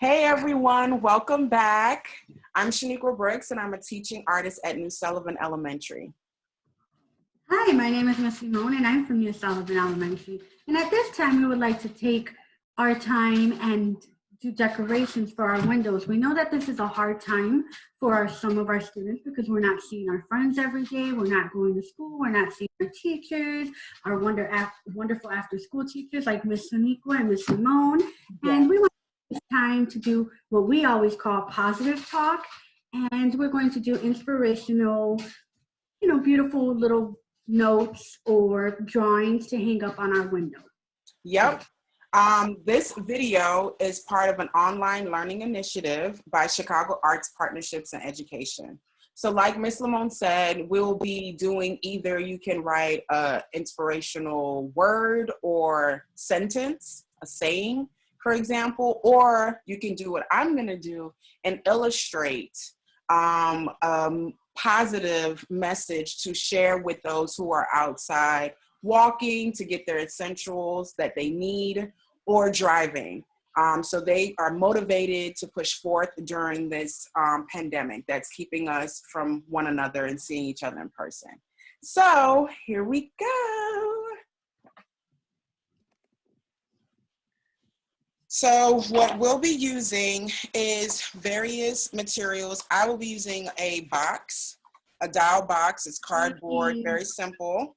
Hey everyone, welcome back. I'm Shenequa and I'm a teaching artist at New Sullivan Elementary. Hi, my name is Miss Limon and I'm from New Sullivan Elementary. And at this time, we would like to take our time and do decorations for our windows. We know that this is a hard time for some of our students because we're not seeing our friends every day. We're not going to school. We're not seeing our teachers, our wonderful after school teachers like Miss Shenequa and Miss Limon. Yeah. And we want this time to do what we always call positive talk. And we're going to do inspirational, beautiful little notes or drawings to hang up on our window. Yep. This video is part of an online learning initiative by Chicago Arts Partnerships and Education. So like Miss Limon said, we'll be doing either you can write an inspirational word or sentence, a saying, for example, or you can do what I'm gonna do and illustrate positive message to share with those who are outside walking to get their essentials that they need or driving. So they are motivated to push forth during this pandemic that's keeping us from one another and seeing each other in person. So here we go. So what we'll be using is various materials. I will be using a box, a dowel box. It's cardboard, very simple.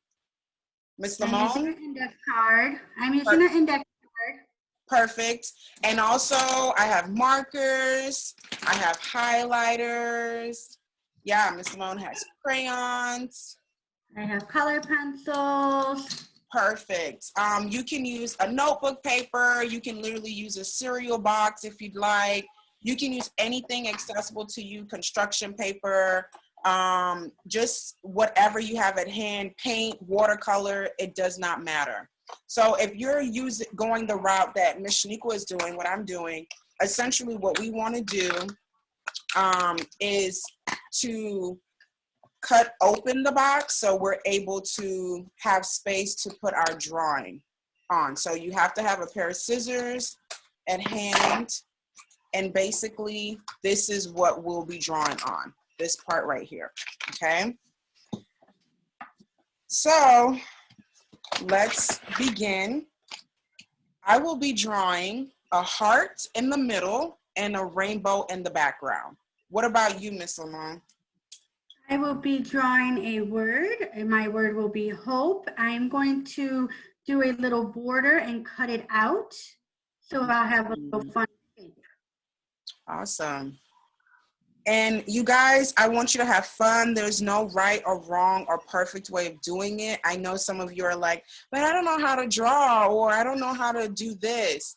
Miss Limon? I'm using an index card. I'm using an index card. Perfect. And also I have markers. I have highlighters. Yeah, Miss Limon has crayons. I have color pencils. Perfect. You can use a notebook paper. You can literally use a cereal box if you'd like. You can use anything accessible to you, construction paper, just whatever you have at hand, paint, watercolor, it does not matter. So if you're going the route that Miss Shenequa is doing, what I'm doing, essentially what we want to do is to cut open the box so we're able to have space to put our drawing on. So you have to have a pair of scissors at hand, and basically this is what we'll be drawing on, this part right here, okay? So let's begin. I will be drawing a heart in the middle and a rainbow in the background. What about you, Miss Limon? I will be drawing a word, and my word will be hope. I'm going to do a little border and cut it out, so I'll have a little fun shape. Awesome. And you guys, I want you to have fun. There's no right or wrong or perfect way of doing it. I know some of you are like, but I don't know how to draw, or I don't know how to do this.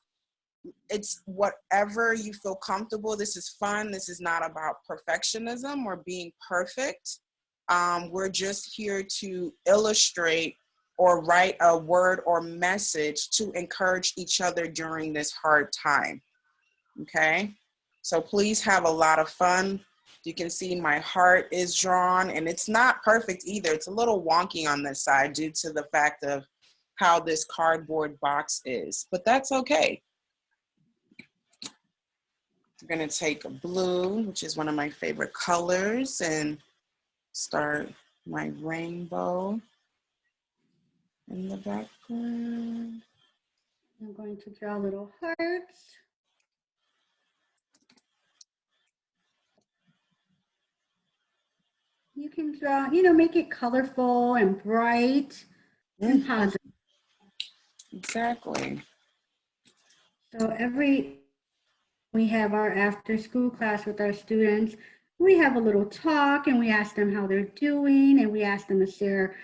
It's whatever you feel comfortable. This is fun. This is not about perfectionism or being perfect. We're just here to illustrate or write a word or message to encourage each other during this hard time. Okay, so please have a lot of fun. You can see my heart is drawn, and it's not perfect either. It's a little wonky on this side due to the fact of how this cardboard box is, but that's okay. I'm gonna take a blue, which is one of my favorite colors, and start my rainbow in the background. I'm going to draw little hearts. You can draw, make it colorful and bright and positive. Exactly. So we have our after school class with our students. We have a little talk and we ask them how they're doing, and we ask them to share,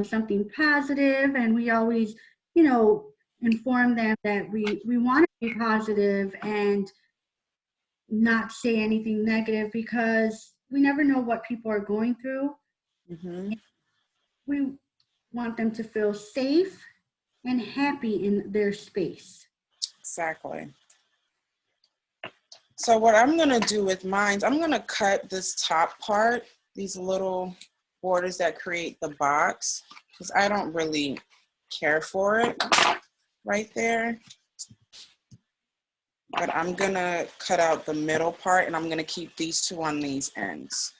something positive. And we always, inform them that we want to be positive and not say anything negative, because we never know what people are going through. We want them to feel safe and happy in their space. Exactly. So what I'm gonna do with mine, I'm gonna cut this top part, these little borders that create the box, because I don't really care for it right there. But I'm gonna cut out the middle part and I'm gonna keep these two on these ends.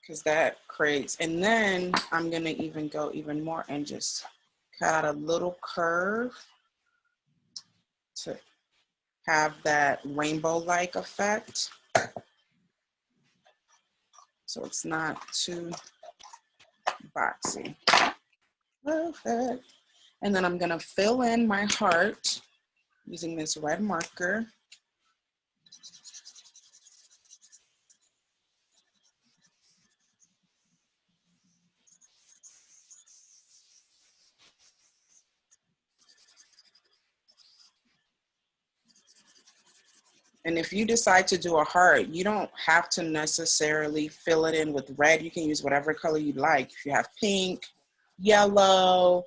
Because that creates, and then I'm gonna even go even more and just cut out a little curve to have that rainbow-like effect. So it's not too boxy. Perfect. And then I'm gonna fill in my heart using this red marker. And if you decide to do a heart, you don't have to necessarily fill it in with red. You can use whatever color you like. If you have pink, yellow,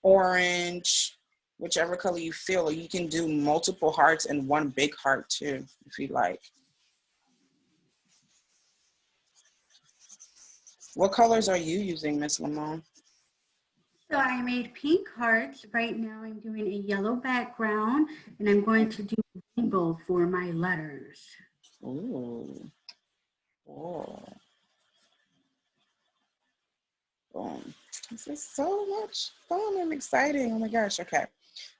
orange, whichever color you feel, or you can do multiple hearts in one big heart too, if you like. What colors are you using, Miss Limon? So I made pink hearts. Right now I'm doing a yellow background and I'm going to do rainbow for my letters. Ooh. Oh. Boom. This is so much fun and exciting. Oh my gosh. Okay.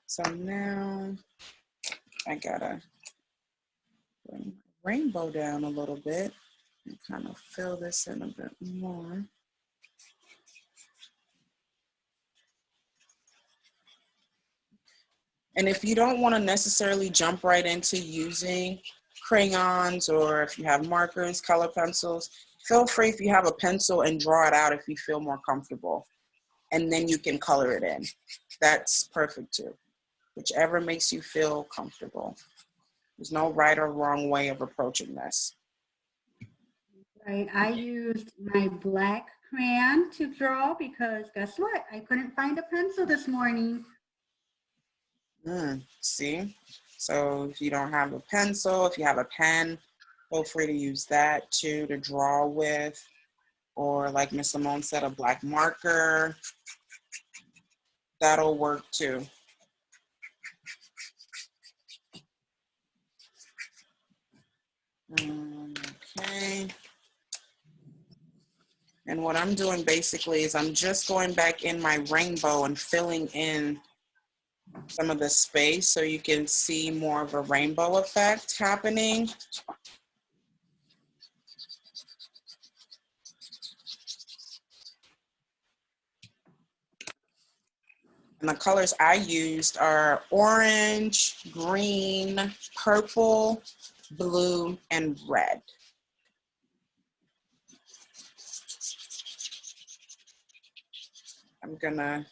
So now I gotta bring my rainbow down a little bit and kind of fill this in a bit more. And if you don't want to necessarily jump right into using crayons, or if you have markers, color pencils, feel free if you have a pencil and draw it out if you feel more comfortable. And then you can color it in. That's perfect too. Whichever makes you feel comfortable. There's no right or wrong way of approaching this. Right, I used my black crayon to draw because guess what? I couldn't find a pencil this morning. See? So if you don't have a pencil, if you have a pen, feel free to use that too to draw with. Or like Miss Simone said, a black marker. That'll work too. Okay. And what I'm doing basically is I'm just going back in my rainbow and filling in some of the space so you can see more of a rainbow effect happening. And the colors I used are orange, green, purple, blue, and red. I'm gonna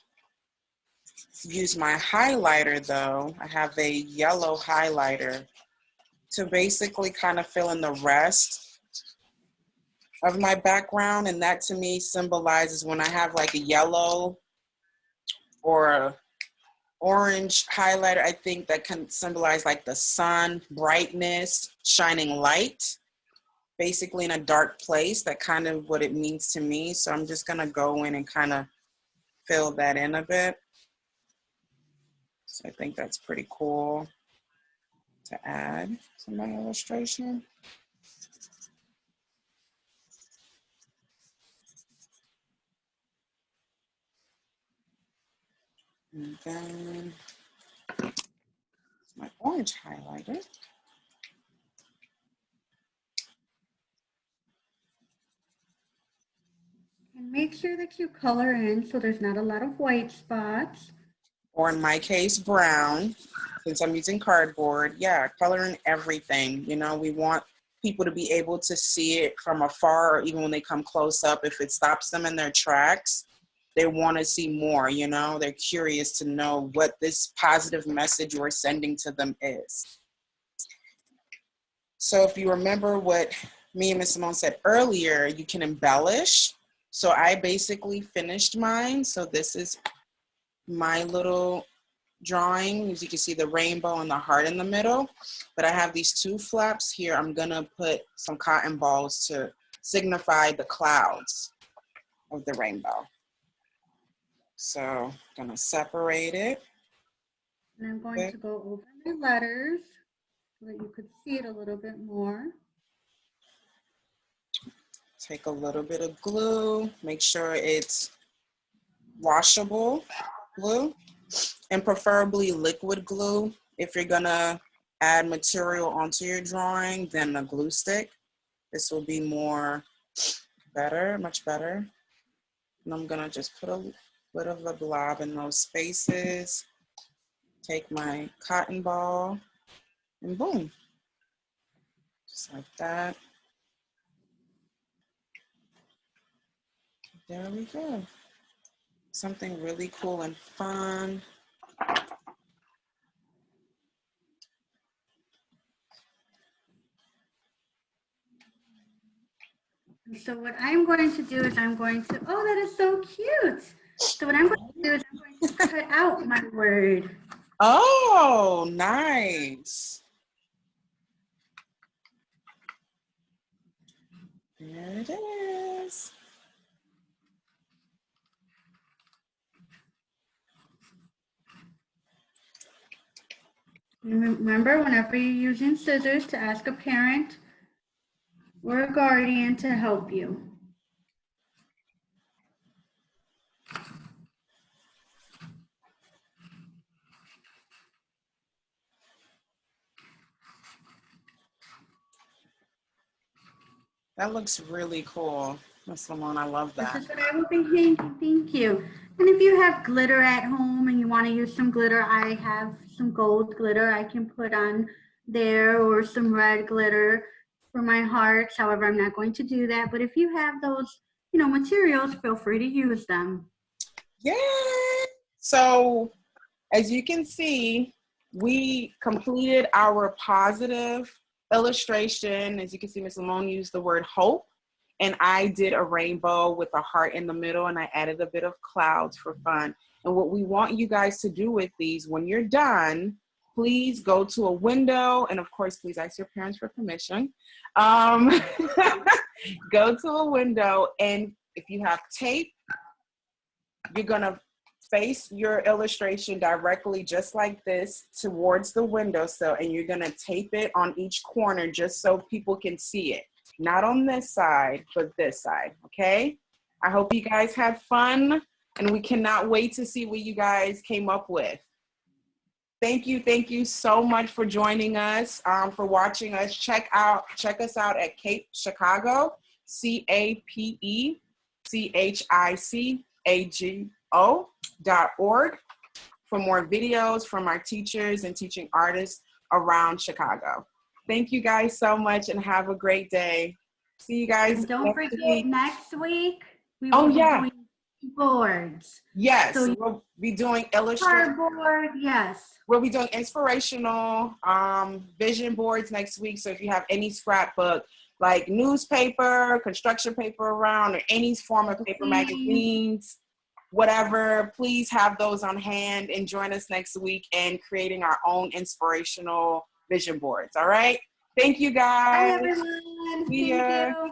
use my highlighter though. I have a yellow highlighter to basically kind of fill in the rest of my background. And that to me symbolizes when I have like a yellow or a orange highlighter, I think that can symbolize like the sun, brightness, shining light, basically in a dark place. That kind of what it means to me. So I'm just gonna go in and kind of fill that in a bit. So I think that's pretty cool to add to my illustration. And then my orange highlighter. And make sure that you color in so there's not a lot of white spots. Or in my case, brown, since I'm using cardboard. Yeah, color in everything. You know, we want people to be able to see it from afar, or even when they come close up. If it stops them in their tracks, they want to see more, you know? They're curious to know what this positive message we're sending to them is. So if you remember what me and Miss Simone said earlier, you can embellish. So I basically finished mine. So this is my little drawing. As you can see, the rainbow and the heart in the middle. But I have these two flaps here. I'm gonna put some cotton balls to signify the clouds of the rainbow. So I'm gonna separate it. And I'm going to go over my letters so that you could see it a little bit more. Take a little bit of glue, make sure it's washable glue, and preferably liquid glue. If you're gonna add material onto your drawing, then a glue stick. This will be better, much better. And I'm gonna just put a bit of a blob in those spaces. Take my cotton ball and boom, just like that. There we go. Something really cool and fun. So what I'm going to do is I'm going to, oh, that is so cute. So what I'm going to do is I'm going to cut out my word. Oh, nice. There it is. Remember, whenever you're using scissors, to ask a parent or a guardian to help you. That looks really cool. Miss Limon, I love that. This is what I will be thinking. Thank you. And if you have glitter at home and you want to use some glitter, I have some gold glitter I can put on there, or some red glitter for my hearts. However, I'm not going to do that. But if you have those, materials, feel free to use them. Yeah. So as you can see, we completed our positive illustration. As you can see, Miss Limon used the word hope, and I did a rainbow with a heart in the middle, and I added a bit of clouds for fun. And what we want you guys to do with these, when you're done, please go to a window, and of course, please ask your parents for permission. Go to a window, and if you have tape, you're gonna face your illustration directly just like this towards the windowsill, and you're gonna tape it on each corner just so people can see it. Not on this side, but this side, okay? I hope you guys had fun, and we cannot wait to see what you guys came up with. Thank you so much for joining us, for watching us. Check us out at Cape Chicago, CAPECHICAGO.org for more videos from our teachers and teaching artists around Chicago. Thank you guys so much, and have a great day. See you guys. And don't forget, next week we will be doing boards. Yes, so we'll be doing illustration. Cardboard, yes. We'll be doing inspirational vision boards next week. So if you have any scrapbook, like newspaper, construction paper around, or any form of paper, magazines, whatever, please have those on hand and join us next week in creating our own inspirational vision boards. All right. Thank you guys. Bye, everyone. See ya. Thank you.